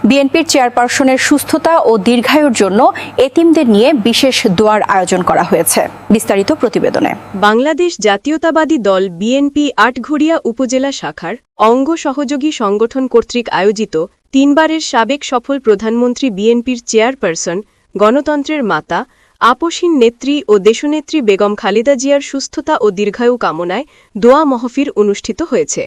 বিএনপির চেয়ারপারসনের সুস্থতা ও দীর্ঘায়ুর জন্য এতিমদের নিয়ে বিশেষ দোয়ার আয়োজন করা হয়েছে। বিস্তারিত প্রতিবেদনে। বাংলাদেশ জাতীয়তাবাদী দল বিএনপি আটঘরিয়া উপজেলা শাখার অঙ্গ সহযোগী সংগঠন কর্তৃক আয়োজিত 3 বারের সাবেক সফল প্রধানমন্ত্রী বিএনপির চেয়ারপারসন, গণতন্ত্রের মাতা, আপসহীন নেত্রী ও দেশনেত্রী বেগম খালেদা জিয়ার সুস্থতা ও দীর্ঘায়ু কামনায় দোয়া মাহফিল অনুষ্ঠিত হয়েছে।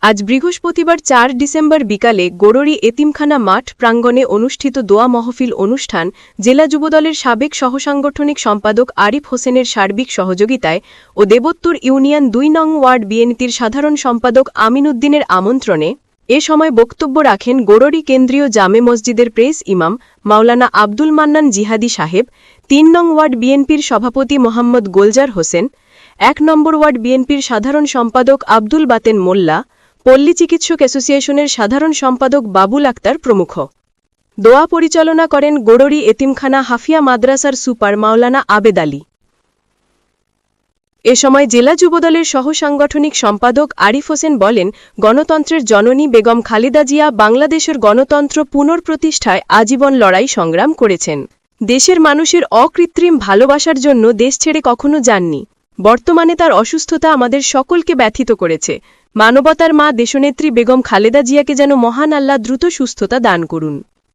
আজ বৃহস্পতিবার 4 ডিসেম্বর বিকালে গোড়রি এতিমখানা মাঠ প্রাঙ্গণে অনুষ্ঠিত দোয়া মাহফিল অনুষ্ঠান জেলা যুবদলের সাবেক সহসাংগঠনিক সম্পাদক আরিফ হোসেনের সার্বিক সহযোগিতায় ও দেবত্তর ইউনিয়ন 2 নং ওয়ার্ড বিএনপির সাধারণ সম্পাদক আমিন উদ্দিনের আমন্ত্রণে এ সময় বক্তব্য রাখেন গোড়রি কেন্দ্রীয় জামে মসজিদের প্রেস ইমাম মাওলানা আব্দুল মান্নান জিহাদি সাহেব, 3 নং ওয়ার্ড বিএনপির সভাপতি মোহাম্মদ গোলজার হোসেন, 1 নম্বর ওয়ার্ড বিএনপির সাধারণ সম্পাদক আব্দুল বাতেন মোল্লা, পল্লী চিকিৎসক অ্যাসোসিয়েশনের সাধারণ সম্পাদক বাবুল আক্তার প্রমুখ। দোয়া পরিচালনা করেন গোড়রি এতিমখানা হাফিয়া মাদ্রাসার সুপার মাওলানা আবেদ আলী। এ সময় জেলা যুবদলের সহসাংগঠনিক সম্পাদক আরিফ হোসেন বলেন, গণতন্ত্রের জননী বেগম খালেদা জিয়া বাংলাদেশের গণতন্ত্র পুনঃপ্রতিষ্ঠায় আজীবন লড়াই সংগ্রাম করেছেন। দেশের মানুষের অকৃত্রিম ভালোবাসার জন্য দেশ ছেড়ে কখনো যাননি। বর্তমানে তার অসুস্থতা আমাদের সকলকে ব্যথিত করেছে। মানবতার মা দেশনেত্রী বেগম খালেদা জিয়াকে যেন মহান আল্লাহ দ্রুত সুস্থতা দান করুন।